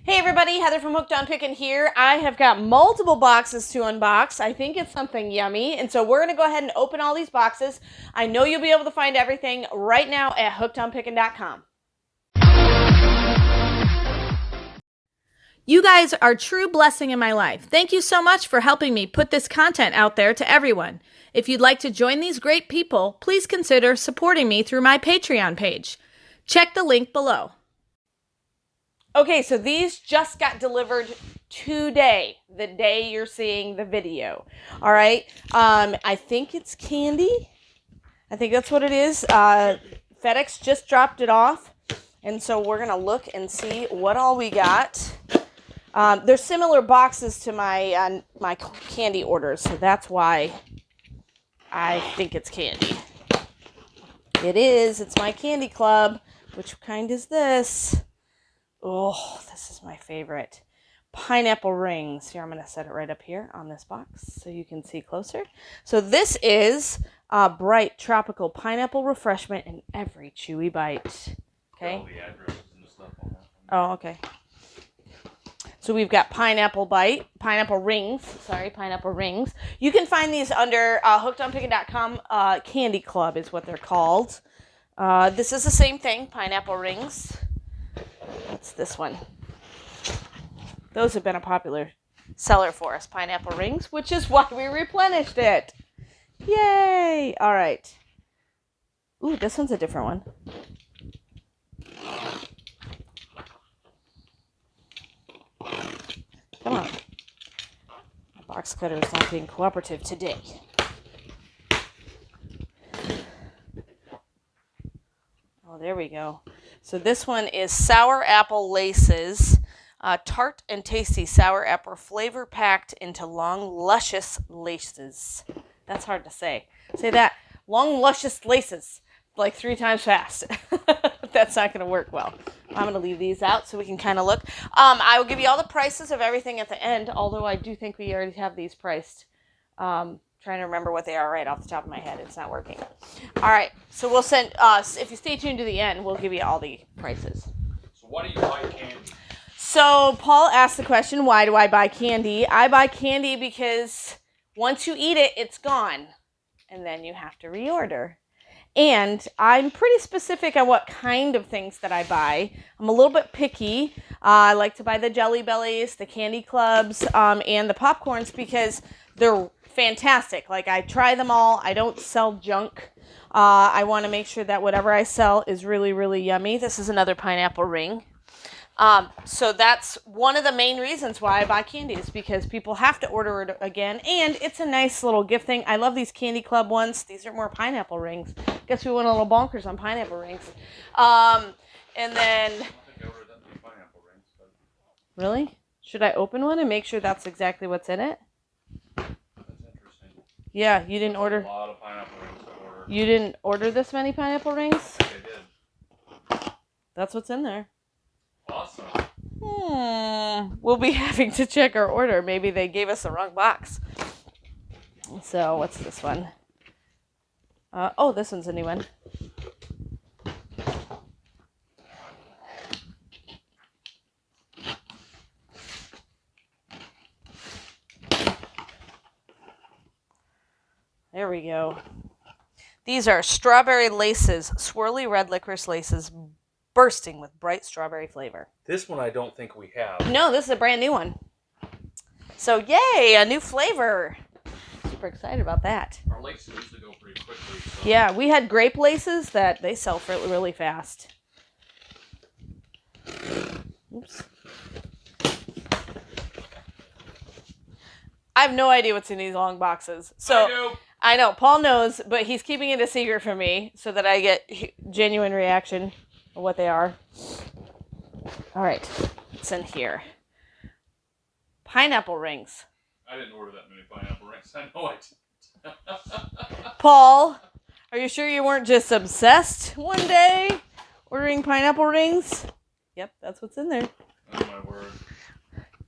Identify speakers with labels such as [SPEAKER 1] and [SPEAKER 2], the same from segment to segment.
[SPEAKER 1] Hey everybody, Heather from Hooked on Pickin here. I have got multiple boxes to unbox. I think it's something yummy, and so we're going to go ahead and open all these boxes. I know you'll be able to find everything right now at hookedonpickin.com. You guys are a true blessing in my life. Thank you so much for helping me put this content out there to everyone. If you'd like to join these great people, please consider supporting me through my Patreon page. Check the link below. Okay, so these just got delivered today, the day you're seeing the video. All right, I think it's candy. I think that's what it is. FedEx just dropped it off, and so we're gonna look and see what all we got. There's similar boxes to my my candy orders, so that's why I think it's candy. It is. It's my candy club. Which kind is this? Oh, this is my favorite. Pineapple rings. Here, I'm going to set it right up here on this box so you can see closer. So this is bright tropical pineapple refreshment in every chewy bite. Okay. Oh, okay. So we've got pineapple rings. You can find these under hookedonpickin.com. Candy Club is what they're called. This is the same thing, pineapple rings. That's this one. Those have been a popular seller for us, pineapple rings, which is why we replenished it. Yay! All right. Ooh, this one's a different one. Come on. My box cutter is not being cooperative today. Oh, there we go. So this one is sour apple laces, tart and tasty sour apple flavor packed into long, luscious laces. That's hard to say. Say that. Long, luscious laces, like 3 times fast. That's not going to work well. I'm going to leave these out so we can kind of look. I will give you all the prices of everything at the end, although I do think we already have these priced. Trying to remember what they are right off the top of my head. It's not working. All right, so we'll send if you stay tuned to the end, we'll give you all the prices.
[SPEAKER 2] So why do you buy candy?
[SPEAKER 1] So Paul asked the question, why do I buy candy? I buy candy because once you eat it, it's gone, and then you have to reorder. And I'm pretty specific on what kind of things that I buy. I'm a little bit picky. I like to buy the Jelly Bellies, the Candy Clubs, and the popcorns because they're fantastic. Like, I try them all. I don't sell junk. I want to make sure that whatever I sell is really, really yummy. This is another pineapple ring. So that's one of the main reasons why I buy candy is because people have to order it again. And it's a nice little gift thing. I love these Candy Club ones. These are more pineapple rings. Guess we went a little bonkers on pineapple rings. And then... I don't think I ordered that many pineapple rings. But... Really? Should I open one and make sure that's exactly what's in it? Yeah, you didn't order.
[SPEAKER 2] A lot of pineapple rings to order.
[SPEAKER 1] You didn't order this many pineapple rings?
[SPEAKER 2] I did.
[SPEAKER 1] That's what's in there.
[SPEAKER 2] Awesome.
[SPEAKER 1] We'll be having to check our order. Maybe they gave us the wrong box. So, what's this one? Oh, this one's a new one. There we go. These are strawberry laces, swirly red licorice laces, bursting with bright strawberry flavor.
[SPEAKER 2] This one I don't think we have.
[SPEAKER 1] No, this is a brand new one. So, yay, a new flavor. Super excited about that.
[SPEAKER 2] Our laces usually go pretty quickly. So.
[SPEAKER 1] Yeah, we had grape laces that they sell for really fast. Oops. I have no idea what's in these long boxes. So I know, Paul knows, but he's keeping it a secret from me so that I get genuine reaction of what they are. All right, what's in here? Pineapple rings.
[SPEAKER 2] I didn't order that many pineapple rings. I know I didn't.
[SPEAKER 1] Paul, are you sure you weren't just obsessed one day ordering pineapple rings? Yep, that's what's in there.
[SPEAKER 2] Oh, my word.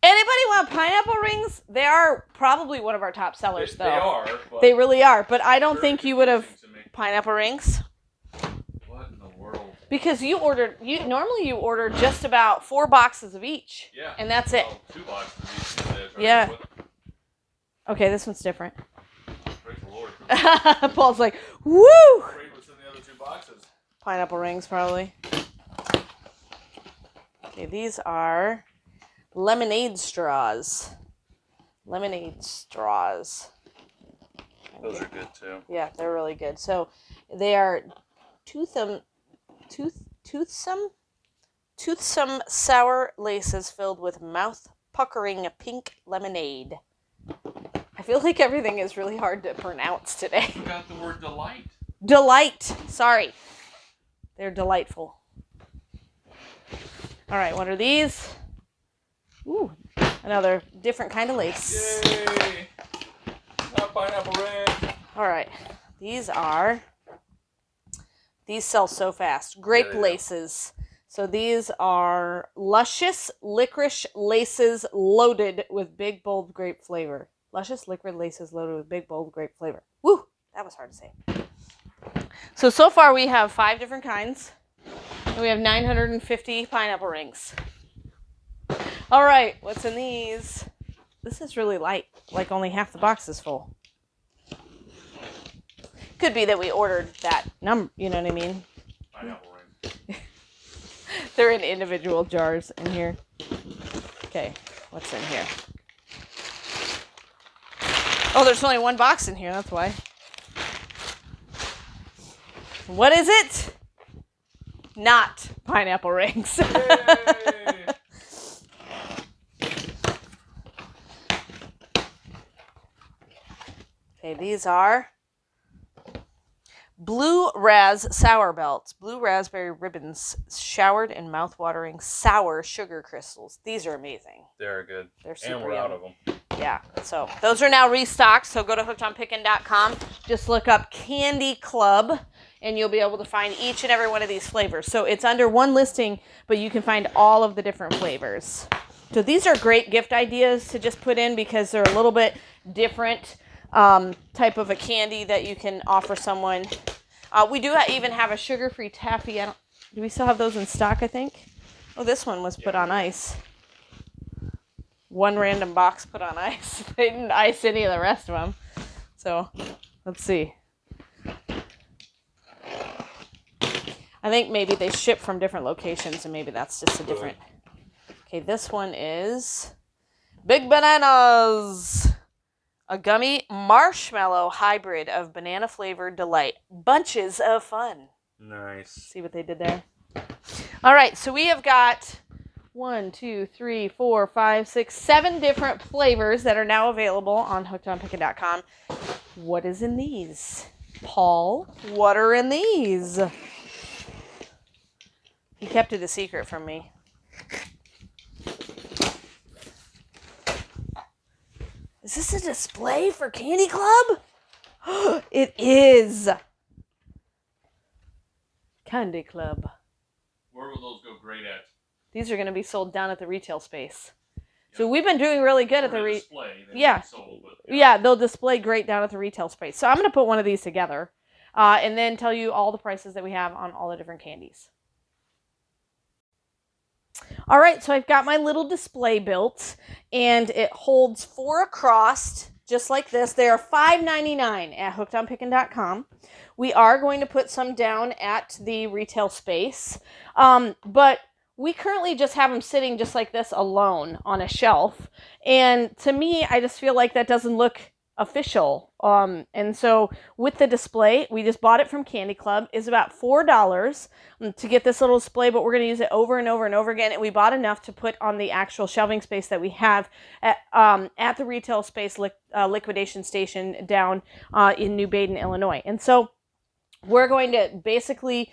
[SPEAKER 1] Anybody want pineapple rings? They are probably one of our top sellers, though.
[SPEAKER 2] They are. But
[SPEAKER 1] they really are, but I don't think you would have pineapple rings.
[SPEAKER 2] What in the world?
[SPEAKER 1] Because normally you order just about 4 boxes of each.
[SPEAKER 2] Yeah.
[SPEAKER 1] And that's it.
[SPEAKER 2] 2 boxes of each.
[SPEAKER 1] Yeah. Okay, this one's different.
[SPEAKER 2] Praise the Lord.
[SPEAKER 1] Paul's like, woo!
[SPEAKER 2] Afraid what's in the other 2 boxes.
[SPEAKER 1] Pineapple rings, probably. Okay, these are lemonade straws. Lemonade straws.
[SPEAKER 2] Those are good too.
[SPEAKER 1] Yeah, they're really good. So they are toothsome sour laces filled with mouth-puckering pink lemonade. I feel like everything is really hard to pronounce today.
[SPEAKER 2] You forgot the word delight.
[SPEAKER 1] Delight. Sorry. They're delightful. All right, what are these? Ooh, another different kind of lace.
[SPEAKER 2] Yay! Not pineapple ring.
[SPEAKER 1] All right, these sell so fast. Grape laces. So these are luscious licorice laces loaded with big, bold grape flavor. Luscious liquid laces loaded with big, bold grape flavor. Woo! That was hard to say. So far we have 5 different kinds. And we have 950 pineapple rings. All right, what's in these? This is really light. Like only half the box is full. Could be that we ordered that number, you know what I mean?
[SPEAKER 2] Pineapple ring.
[SPEAKER 1] They're in individual jars in here. Okay, what's in here? Oh, there's only 1 box in here, that's why. What is it? Not pineapple rings.
[SPEAKER 2] Yay!
[SPEAKER 1] Okay, these are Blue Raz Sour Belts. Blue raspberry ribbons showered in mouth-watering sour sugar crystals. These are amazing.
[SPEAKER 2] They're good.
[SPEAKER 1] They're super
[SPEAKER 2] And we're out of them.
[SPEAKER 1] Yeah, so those are now restocked. So go to hookedonpickin.com. Just look up Candy Club, and you'll be able to find each and every one of these flavors. So it's under one listing, but you can find all of the different flavors. So these are great gift ideas to just put in because they're a little bit different type of a candy that you can offer someone. We do even have a sugar-free taffy. Do we still have those in stock, I think? Oh, this one was put on ice. 1 random box put on ice. They didn't ice any of the rest of them. So, let's see. I think maybe they ship from different locations and maybe that's just a different... Okay, this one is Big Bananas. A gummy marshmallow hybrid of banana-flavored delight. Bunches of fun.
[SPEAKER 2] Nice.
[SPEAKER 1] See what they did there? All right, so we have got 1, 2, 3, 4, 5, 6, 7 different flavors that are now available on hookedonpickin.com. What is in these? Paul, what are in these? He kept it a secret from me. Is this a display for Candy Club? It is. Candy Club.
[SPEAKER 2] Where will those go great at?
[SPEAKER 1] These are going to be sold down at the retail space. So we've been doing really good at the
[SPEAKER 2] display.
[SPEAKER 1] Yeah.
[SPEAKER 2] Sold, but,
[SPEAKER 1] yeah, they'll display great down at the retail space. So I'm going to put one of these together and then tell you all the prices that we have on all the different candies. All right, so I've got my little display built, and it holds 4 across, just like this. They are $5.99 at hookedonpickin.com. We are going to put some down at the retail space, but we currently just have them sitting just like this alone on a shelf, and to me, I just feel like that doesn't look official. And so with the display, we just bought it from Candy Club. It's about $4 to get this little display, but we're going to use it over and over and over again. And we bought enough to put on the actual shelving space that we have at the retail space liquidation station down in New Baden, Illinois. And so we're going to basically,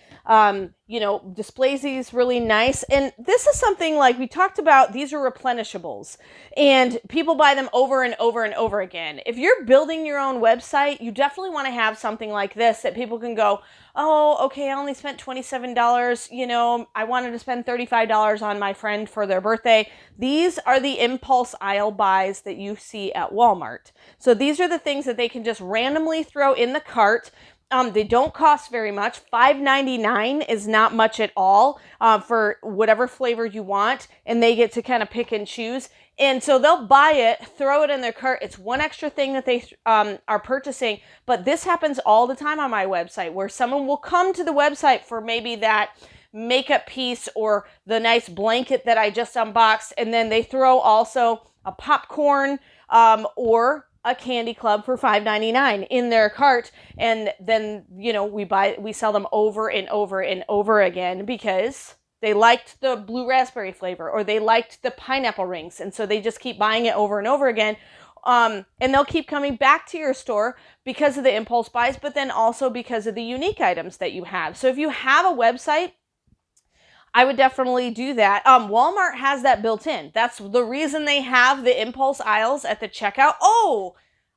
[SPEAKER 1] display these really nice. And this is something like we talked about. These are replenishables and people buy them over and over and over again. If you're building your own website, you definitely want to have something like this that people can go, oh, okay, I only spent $27. I wanted to spend $35 on my friend for their birthday. These are the impulse aisle buys that you see at Walmart. So these are the things that they can just randomly throw in the cart. They don't cost very much. $5.99 is not much at all for whatever flavor you want, and they get to kind of pick and choose. And so they'll buy it, throw it in their cart. It's one extra thing that they are purchasing, but this happens all the time on my website where someone will come to the website for maybe that makeup piece or the nice blanket that I just unboxed, and then they throw also a popcorn or a candy club for $5.99 in their cart, and then we sell them over and over and over again because they liked the blue raspberry flavor or they liked the pineapple rings, and so they just keep buying it over and over again. And they'll keep coming back to your store because of the impulse buys, but then also because of the unique items that you have. So if you have a website, I would definitely do that. Walmart has that built in. That's the reason they have the impulse aisles at the checkout. Oh,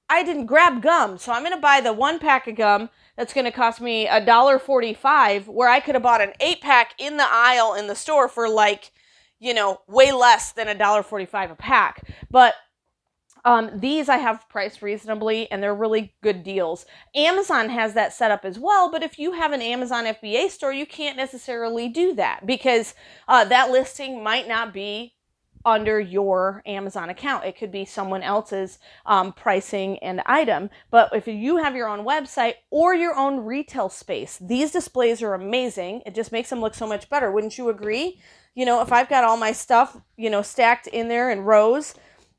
[SPEAKER 1] I didn't grab gum, so I'm going to buy the 1-pack of gum that's going to cost me $1.45, where I could have bought an 8-pack in the aisle in the store for way less than $1.45 a pack. But these I have priced reasonably, and they're really good deals. Amazon has that set up as well, but if you have an Amazon FBA store, you can't necessarily do that because that listing might not be under your Amazon account. It could be someone else's pricing and item. But if you have your own website or your own retail space, these displays are amazing. It just makes them look so much better. Wouldn't you agree? If I've got all my stuff, stacked in there in rows,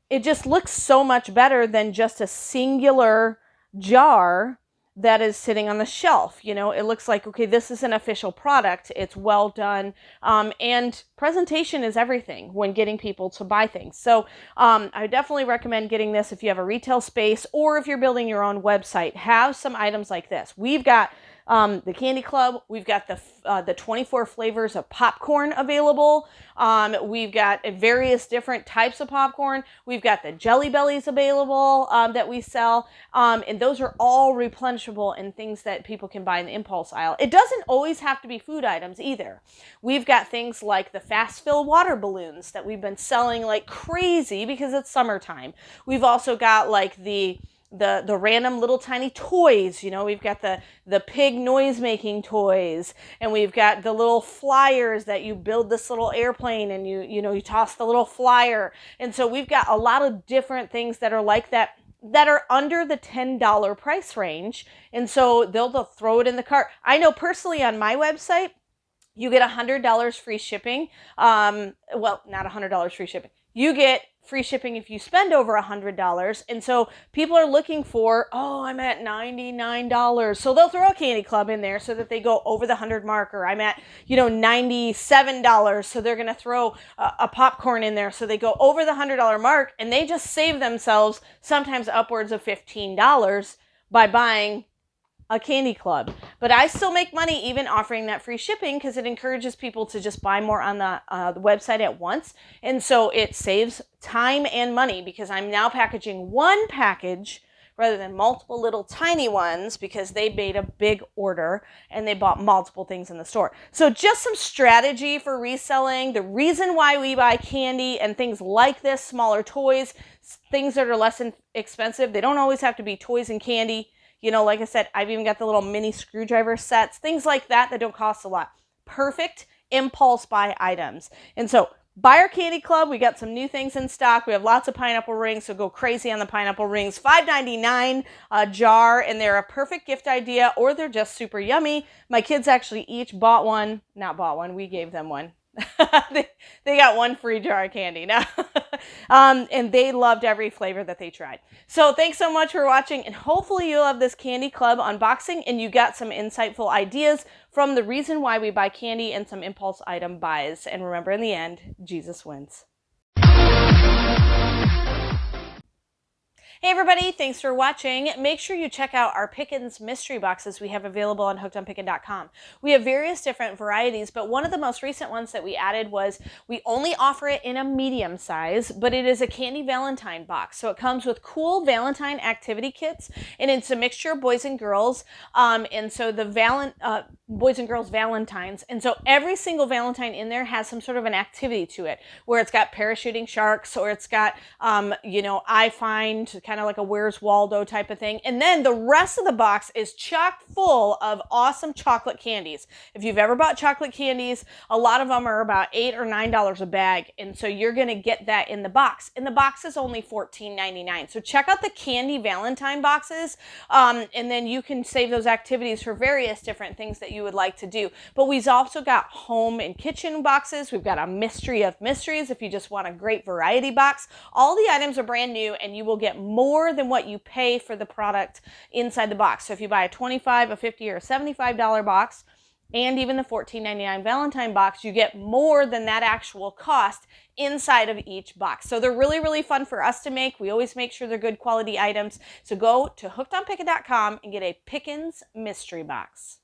[SPEAKER 1] it just looks so much better than just a singular jar that is sitting on the shelf. It looks like, okay, this is an official product. It's well done. And presentation is everything when getting people to buy things. So I definitely recommend getting this if you have a retail space or if you're building your own website. Have some items like this. We've got the Candy Club. We've got the 24 flavors of popcorn available. We've got various different types of popcorn. We've got the Jelly Bellies available that we sell. And those are all replenishable and things that people can buy in the impulse aisle. It doesn't always have to be food items either. We've got things like the fast fill water balloons that we've been selling like crazy because it's summertime. We've also got like the random little tiny toys. We've got the pig noise making toys, and we've got the little flyers that you build this little airplane and you toss the little flyer. And so we've got a lot of different things that are like that are under the $10 price range. And so they'll throw it in the cart. I know personally on my website, you get $100 free shipping. Well, not $100 free shipping. You get free shipping if you spend over $100. And so people are looking for, I'm at $99. So they'll throw a candy club in there so that they go over the 100 mark, or I'm at, $97. So they're going to throw a popcorn in there so they go over the $100 mark, and they just save themselves sometimes upwards of $15 by buying a candy club. But I still make money even offering that free shipping because it encourages people to just buy more on the website at once. And so it saves time and money because I'm now packaging one package rather than multiple little tiny ones because they made a big order and they bought multiple things in the store. So just some strategy for reselling. The reason why we buy candy and things like this, smaller toys, things that are less expensive. They don't always have to be toys and candy. Like I said, I've even got the little mini screwdriver sets, things like that don't cost a lot. Perfect impulse buy items. And so buy our candy club. We got some new things in stock. We have lots of pineapple rings, so go crazy on the pineapple rings. $5.99 a jar, and they're a perfect gift idea, or they're just super yummy. My kids actually each we gave them one. they got one free jar of candy now. And they loved every flavor that they tried. So thanks so much for watching, and hopefully you'll have this candy club unboxing and you got some insightful ideas from the reason why we buy candy and some impulse item buys. And remember, in the end, Jesus wins. Hey everybody, thanks for watching. Make sure you check out our Pickin's mystery boxes we have available on hookedonpickin.com. We have various different varieties, but one of the most recent ones that we added was we only offer it in a medium size, but it is a candy Valentine box. So it comes with cool Valentine activity kits, and it's a mixture of boys and girls. And so the boys and girls Valentines. And so every single Valentine in there has some sort of an activity to it, where it's got parachuting sharks, or it's got, I find kind of like a Where's Waldo type of thing. And then the rest of the box is chock full of awesome chocolate candies. If you've ever bought chocolate candies, a lot of them are about $8 or $9 a bag. And so you're going to get that in the box. And the box is only $14.99. So check out the candy Valentine boxes. And then you can save those activities for various different things that you would like to do. But we've also got home and kitchen boxes. We've got a mystery of mysteries if you just want a great variety box. All the items are brand new, and you will get more than what you pay for the product inside the box. So if you buy a $25, a $50, or a $75 box, and even the $14.99 Valentine box, you get more than that actual cost inside of each box. So they're really, really fun for us to make. We always make sure they're good quality items. So go to hookedonpickin.com and get a Pickin's mystery box.